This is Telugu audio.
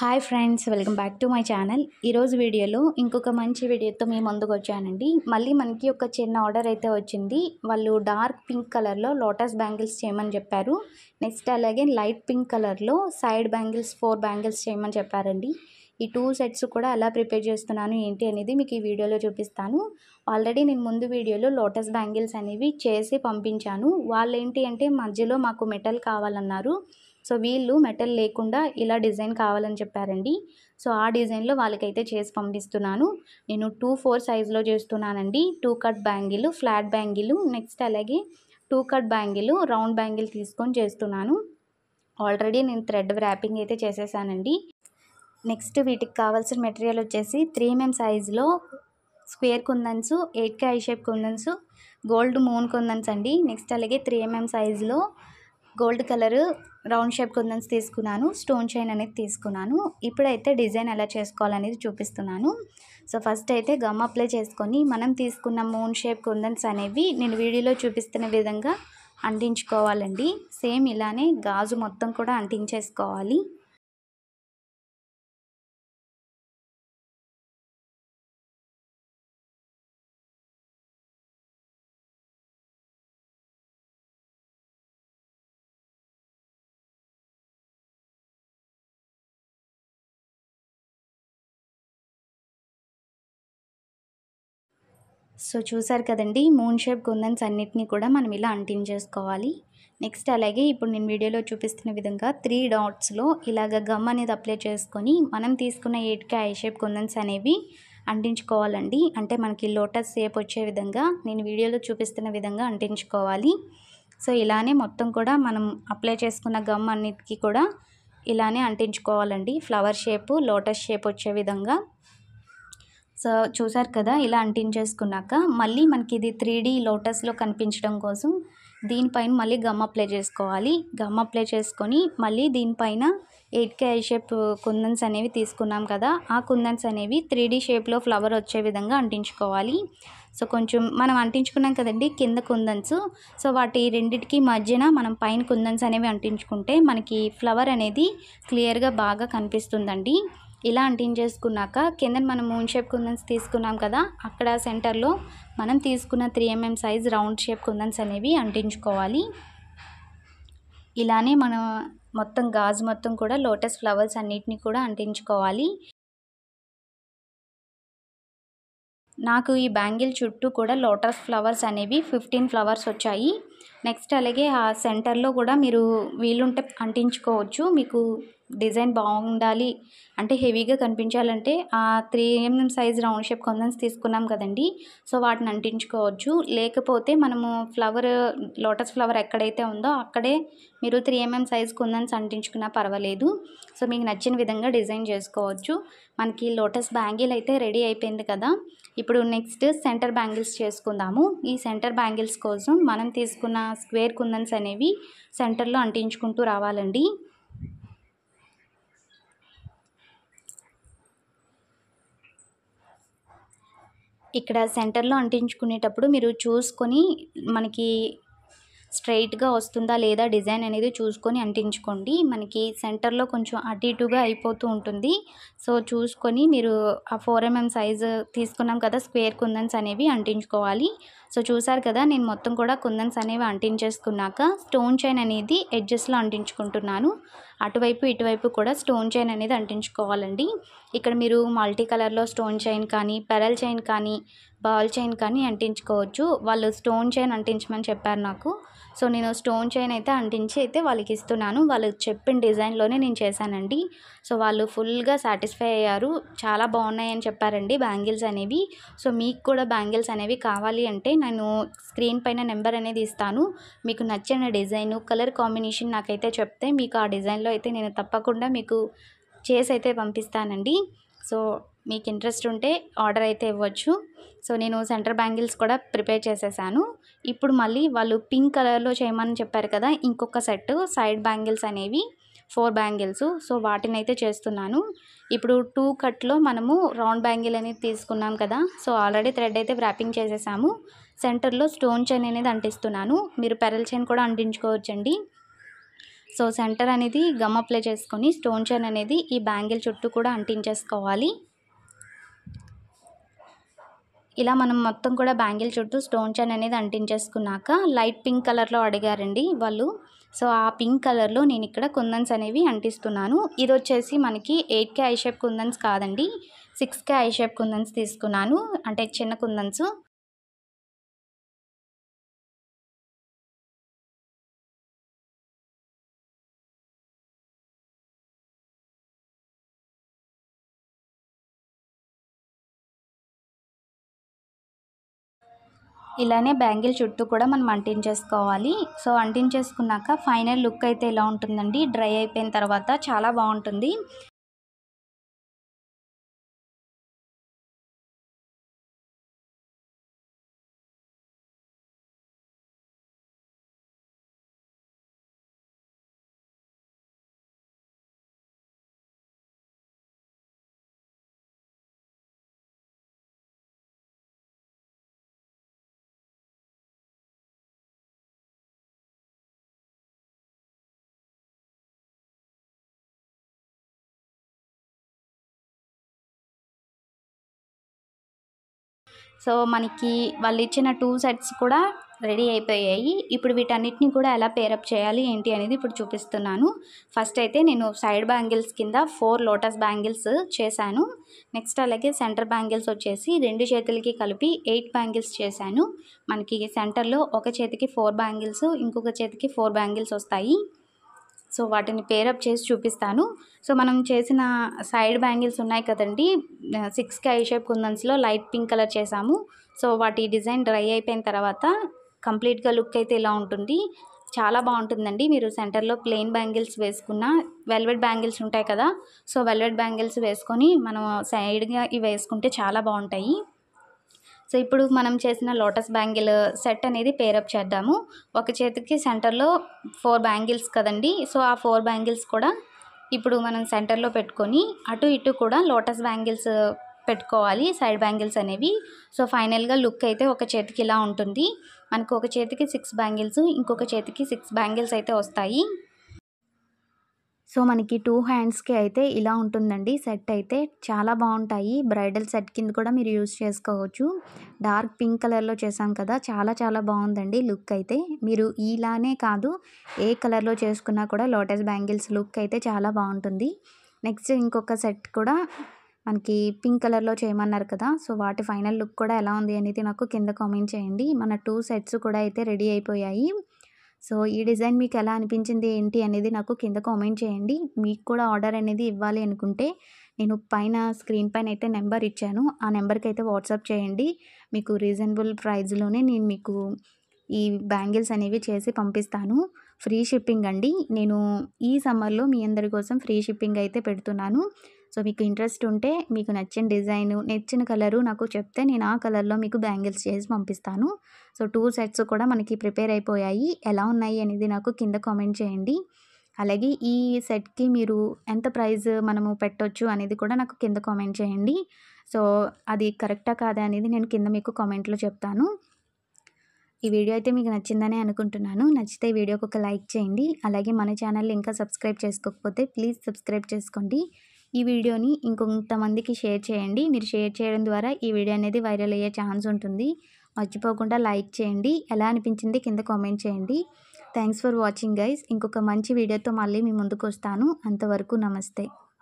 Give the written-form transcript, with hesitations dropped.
Hi friends, welcome back to my channel. ఈరోజు వీడియోలో ఇంకొక మంచి వీడియోతో మీ ముందుకు వచ్చానండి. మళ్ళీ మనకి ఒక చిన్న ఆర్డర్ అయితే వచ్చింది. వాళ్ళు డార్క్ పింక్ కలర్లో లోటస్ బ్యాంగిల్స్ చేయమని చెప్పారు. నెక్స్ట్ అలాగే లైట్ పింక్ కలర్లో సైడ్ బ్యాంగిల్స్ 4 బ్యాంగిల్స్ చేయమని చెప్పారండి. ఈ 2 సెట్స్ కూడా ఎలా ప్రిపేర్ చేస్తున్నాను ఏంటి అనేది మీకు ఈ వీడియోలో చూపిస్తాను. ఆల్రెడీ నేను ముందు వీడియోలో లోటస్ బ్యాంగిల్స్ అనేవి చేసి పంపించాను. వాళ్ళు ఏంటి అంటే మధ్యలో మాకు మెటల్ కావాలన్నారు. సో వీళ్ళు మెటల్ లేకుండా ఇలా డిజైన్ కావాలని చెప్పారండి. సో ఆ డిజైన్లో వాళ్ళకైతే చేసి పంపిస్తున్నాను. నేను 2/4 సైజులో చేస్తున్నానండి. 2 cut bangle, flat bangle, next అలాగే 2 కట్ బ్యాంగిల్, రౌండ్ బ్యాంగిల్ తీసుకొని చేస్తున్నాను. ఆల్రెడీ నేను థ్రెడ్ వ్రాపింగ్ అయితే చేసేసానండి. నెక్స్ట్ వీటికి కావాల్సిన మెటీరియల్ వచ్చేసి 3 mm సైజులో square kundans, 8K eye shape kundans, gold moon kundans అండి. నెక్స్ట్ అలాగే 3 mm సైజులో gold colour round shape kundans తీసుకున్నాను. స్టోన్ చైన్ అనేది తీసుకున్నాను. ఇప్పుడైతే డిజైన్ ఎలా చేసుకోవాలనేది చూపిస్తున్నాను. సో ఫస్ట్ అయితే గమ్ అప్లై చేసుకొని మనం తీసుకున్న మూన్ షేప్ కుందన్స్ అనేవి నేను వీడియోలో చూపిస్తున్న విధంగా అంటించుకోవాలండి. సేమ్ ఇలానే గాజు మొత్తం కూడా అంటించేసుకోవాలి. సో చూసారు కదండి, మూన్ షేప్ కుందన్స్ అన్నిటినీ కూడా మనం ఇలా అంటించేసుకోవాలి. నెక్స్ట్ అలాగే ఇప్పుడు నేను వీడియోలో చూపిస్తున్న విధంగా 3 డాట్స్లో ఇలాగ గమ్ అనేది అప్లై చేసుకొని మనం తీసుకున్న 8K ఐ షేప్ కుందన్స్ అనేవి అంటించుకోవాలండి. అంటే మనకి లోటస్ షేప్ వచ్చే విధంగా నేను వీడియోలో చూపిస్తున్న విధంగా అంటించుకోవాలి. సో ఇలానే మొత్తం కూడా మనం అప్లై చేసుకున్న గమ్ అన్నిటికీ కూడా ఇలానే అంటించుకోవాలండి. ఫ్లవర్ షేపు, లోటస్ షేప్ వచ్చే విధంగా. సో చూసారు కదా, ఇలా అంటించేసుకున్నాక మళ్ళీ మనకి ఇది 3D లోటస్లో కనిపించడం కోసం దీనిపైన మళ్ళీ గమ్ అప్లై చేసుకోవాలి. గమ్ అప్లై చేసుకొని మళ్ళీ దీనిపైన 8K ఐ షేప్ కుందన్స్ అనేవి తీసుకున్నాం కదా, ఆ కుందన్స్ అనేవి 3D షేప్లో ఫ్లవర్ వచ్చే విధంగా అంటించుకోవాలి. సో కొంచెం మనం అంటించుకున్నాం కదండి కింద కుందన్స్, సో వాటి రెండిటికి మధ్యన మనం పైన కుందన్స్ అనేవి అంటించుకుంటే మనకి ఫ్లవర్ అనేది క్లియర్గా బాగా కనిపిస్తుందండి. ఇలా అంటించేసుకున్నాక కింద మనం మూన్ షేప్ కుందన్స్ తీసుకున్నాం కదా, అక్కడ సెంటర్లో మనం తీసుకున్న 3 mm సైజ్ రౌండ్ షేప్ కుందన్స్ అనేవి అంటించుకోవాలి. ఇలానే మనం మొత్తం గాజు మొత్తం కూడా లోటస్ ఫ్లవర్స్ అన్నిటిని కూడా అంటించుకోవాలి. నాకు ఈ బ్యాంగిల్ చుట్టూ కూడా లోటస్ ఫ్లవర్స్ అనేవి 15 ఫ్లవర్స్ వచ్చాయి. నెక్స్ట్ అలాగే ఆ సెంటర్లో కూడా మీరు వీలుంటే అంటించుకోవచ్చు. మీకు డిజైన్ బాగుండాలి అంటే హెవీగా కనిపించాలంటే ఆ 3 mm సైజ్ రౌండ్ షేప్ కుందన్స్ తీసుకున్నాం కదండి, సో వాటిని అంటించుకోవచ్చు. లేకపోతే మనము లోటస్ ఫ్లవర్ ఎక్కడైతే ఉందో అక్కడే మీరు 3 mm సైజ్ కుందన్స్ అంటించుకున్నా పర్వాలేదు. సో మీకు నచ్చిన విధంగా డిజైన్ చేసుకోవచ్చు. మనకి లోటస్ బ్యాంగిల్ అయితే రెడీ అయిపోయింది కదా. ఇప్పుడు నెక్స్ట్ సెంటర్ బ్యాంగిల్స్ చేసుకుందాము. ఈ సెంటర్ బ్యాంగిల్స్ కోసం మనం తీసుకున్న స్క్వేర్ కుందన్స్ అనేవి సెంటర్లో అంటించుకుంటూ రావాలండి. ఇక్కడ సెంటర్లో అంటించుకునేటప్పుడు మీరు చూసుకొని మనకి స్ట్రైట్గా వస్తుందా లేదా డిజైన్ అనేది చూసుకొని అంటించుకోండి. మనకి సెంటర్లో కొంచెం అటు ఇటుగా అయిపోతూ ఉంటుంది. సో చూసుకొని మీరు ఆ 4 mm సైజు తీసుకున్నాం కదా స్క్వేర్ కుందన్స్ అనేవి అంటించుకోవాలి. సో చూసారు కదా, నేను మొత్తం కూడా కుందన్స్ అనేవి అంటించేసుకున్నాక స్టోన్ చైన్ అనేది ఎడ్జెస్లో అంటించుకుంటున్నాను. అటువైపు ఇటువైపు కూడా స్టోన్ చైన్ అనేది అంటించుకోవాలండి. ఇక్కడ మీరు మల్టీ కలర్లో స్టోన్ చైన్ కానీ, పెరల్ చైన్ కానీ, బాల్ చైన్ కానీ అంటించుకోవచ్చు. వాళ్ళు స్టోన్ చైన్ అంటించమని చెప్పారు నాకు. సో నేను స్టోన్ చైన్ అయితే అంటించి అయితే వాళ్ళకి ఇస్తున్నాను. వాళ్ళు చెప్పిన డిజైన్లోనే నేను చేశానండి. సో వాళ్ళు ఫుల్గా సాటిస్ఫై అయ్యారు. చాలా బాగున్నాయని చెప్పారండి బ్యాంగిల్స్ అనేవి. సో మీకు కూడా బ్యాంగిల్స్ అనేవి కావాలి అంటే నేను స్క్రీన్ పైన నెంబర్ అనేది ఇస్తాను. మీకు నచ్చిన డిజైను, కలర్ కాంబినేషన్ నాకైతే చెప్తే మీకు ఆ డిజైన్లో అయితే నేను తప్పకుండా మీకు చేసి అయితే పంపిస్తానండి. సో మీకు ఇంట్రెస్ట్ ఉంటే ఆర్డర్ అయితే ఇవ్వచ్చు. సో నేను సెంటర్ బ్యాంగిల్స్ కూడా ప్రిపేర్ చేసేసాను. ఇప్పుడు మళ్ళీ వాళ్ళు పింక్ కలర్లో చేయమని చెప్పారు కదా, ఇంకొక సెట్ సైడ్ బ్యాంగిల్స్ అనేవి 4 బ్యాంగిల్స్. సో వాటిని అయితే చేస్తున్నాను. ఇప్పుడు 2 కట్లో మనము రౌండ్ బ్యాంగిల్ అనేది తీసుకున్నాం కదా, సో ఆల్రెడీ థ్రెడ్ అయితే వ్రాపింగ్ చేసేసాము. సెంటర్లో స్టోన్ చైన్ అనేది అంటిస్తున్నాను. మీరు పెరల్ చైన్ కూడా అంటించుకోవచ్చండి. సో సెంటర్ అనేది గమ్ అప్లై చేసుకొని స్టోన్ చైన్ అనేది ఈ బ్యాంగిల్ చుట్టూ కూడా అంటించేసుకోవాలి. ఇలా మనం మొత్తం కూడా బ్యాంగిల్ చుట్టూ స్టోన్ చైన్ అనేది అంటించేసుకున్నాక లైట్ పింక్ కలర్లో అడిగారండి వాళ్ళు. సో ఆ పింక్ కలర్లో నేను ఇక్కడ కుందన్స్ అనేవి అంటిస్తున్నాను. ఇది వచ్చేసి మనకి 8K ఐ షేప్ కుందన్స్ కాదండి, 6K ఐ షేప్ కుందన్స్ తీసుకున్నాను, అంటే చిన్న కుందన్స్. ఇలానే బ్యాంగిల్ చుట్టూ కూడా మనం అంటించేసుకోవాలి. సో అంటించేసుకున్నాక ఫైనల్ లుక్ అయితే ఇలా ఉంటుందండి. డ్రై అయిపోయిన తర్వాత చాలా బాగుంటుంది. సో మనకి వాళ్ళు ఇచ్చిన 2 సెట్స్ కూడా రెడీ అయిపోయాయి. ఇప్పుడు వీటన్నిటిని కూడా ఎలా పేరప్ చేయాలి ఏంటి అనేది ఇప్పుడు చూపిస్తున్నాను. ఫస్ట్ అయితే నేను సైడ్ బ్యాంగిల్స్ కింద 4 లోటస్ బ్యాంగిల్స్ చేశాను. నెక్స్ట్ అలాగే సెంటర్ బ్యాంగిల్స్ వచ్చేసి 2 చేతులకి కలిపి 8 బ్యాంగిల్స్ చేశాను. మనకి సెంటర్లో ఒక చేతికి 4 బ్యాంగిల్స్, ఇంకొక చేతికి 4 బ్యాంగిల్స్ వస్తాయి. సో వాటిని పేరప్ చేసి చూపిస్తాను. సో మనం చేసిన సైడ్ బ్యాంగిల్స్ ఉన్నాయి కదండి, 6K ఐ షేప్ కుందన్స్లో లైట్ పింక్ కలర్ చేసాము. సో వాటి డిజైన్ డ్రై అయిపోయిన తర్వాత కంప్లీట్గా లుక్ అయితే ఇలా ఉంటుంది. చాలా బాగుంటుందండి. మీరు సెంటర్లో ప్లెయిన్ బ్యాంగిల్స్ వేసుకున్న, వెల్వెట్ బ్యాంగిల్స్ ఉంటాయి కదా, సో వెల్వెట్ బ్యాంగిల్స్ వేసుకొని మనం సైడ్గా ఇవి వేసుకుంటే చాలా బాగుంటాయి. సో ఇప్పుడు మనం చేసిన లోటస్ బ్యాంగిల్ సెట్ అనేది పేరప్ చేద్దాము. ఒక చేతికి సెంటర్లో 4 బ్యాంగిల్స్ కదండి, సో ఆ 4 బ్యాంగిల్స్ కూడా ఇప్పుడు మనం సెంటర్లో పెట్టుకొని అటు ఇటు కూడా లోటస్ బ్యాంగిల్స్ పెట్టుకోవాలి, సైడ్ బ్యాంగిల్స్ అనేవి. సో ఫైనల్గా లుక్ అయితే ఒక చేతికి ఇలా ఉంటుంది. మనకు ఒక చేతికి 6 బ్యాంగిల్స్, ఇంకొక చేతికి 6 బ్యాంగిల్స్ అయితే వస్తాయి. సో మనకి 2 హ్యాండ్స్కి అయితే ఇలా ఉంటుందండి సెట్ అయితే. చాలా బాగుంటాయి. బ్రైడల్ సెట్ కింద కూడా మీరు యూజ్ చేసుకోవచ్చు. డార్క్ పింక్ కలర్లో చేసాం కదా, చాలా చాలా బాగుందండి లుక్ అయితే. మీరు ఇలానే కాదు, ఏ కలర్లో చేసుకున్నా కూడా లోటస్ బ్యాంగిల్స్ లుక్ అయితే చాలా బాగుంటుంది. నెక్స్ట్ ఇంకొక సెట్ కూడా మనకి పింక్ కలర్లో చేయమన్నారు కదా, సో వాటి ఫైనల్ లుక్ కూడా ఎలా ఉంది అనేది నాకు కింద కామెంట్ చేయండి. మన 2 సెట్స్ కూడా అయితే రెడీ అయిపోయాయి. సో ఈ డిజైన్ మీకు ఎలా అనిపించింది ఏంటి అనేది నాకు కింద కామెంట్ చేయండి. మీకు కూడా ఆర్డర్ అనేది ఇవ్వాలి అనుకుంటే నేను పైన స్క్రీన్ పైన అయితే నెంబర్ ఇచ్చాను, ఆ నెంబర్కి అయితే వాట్సాప్ చేయండి. మీకు రీజనబుల్ ప్రైస్లోనే నేను మీకు ఈ బ్యాంగిల్స్ అనేవి చేసి పంపిస్తాను. ఫ్రీ షిప్పింగ్ అండి. నేను ఈ సమ్మర్లో మీ అందరి కోసం ఫ్రీ షిప్పింగ్ అయితే పెడుతున్నాను. సో మీకు ఇంట్రెస్ట్ ఉంటే, మీకు నచ్చిన డిజైను, నచ్చిన కలరు నాకు చెప్తే నేను ఆ కలర్లో మీకు బ్యాంగిల్స్ చేసి పంపిస్తాను. సో 2 సెట్స్ కూడా మనకి ప్రిపేర్ అయిపోయాయి. ఎలా ఉన్నాయి అనేది నాకు కింద కామెంట్ చేయండి. అలాగే ఈ సెట్కి మీరు ఎంత ప్రైస్ మనము పెట్టొచ్చు అనేది కూడా నాకు కింద కామెంట్ చేయండి. సో అది కరెక్టా కాదా అనేది నేను కింద మీకు కామెంట్లో చెప్తాను. ఈ వీడియో అయితే మీకు నచ్చిందని అనుకుంటున్నాను. నచ్చితే ఈ వీడియోకి ఒక లైక్ చేయండి. అలాగే మన ఛానల్ని ఇంకా సబ్స్క్రైబ్ చేసుకోకపోతే ప్లీజ్ సబ్స్క్రైబ్ చేసుకోండి. ఈ వీడియోని ఇంకొంతమందికి షేర్ చేయండి. మీరు షేర్ చేయడం ద్వారా ఈ వీడియో అనేది వైరల్ అయ్యే ఛాన్స్ ఉంటుంది. మర్చిపోకుండా లైక్ చేయండి. ఎలా అనిపించింది కింద కామెంట్ చేయండి. Thanks for watching guys. ఇంకొక మంచి వీడియోతో మళ్ళీ మీ ముందుకు వస్తాను. అంతవరకు నమస్తే.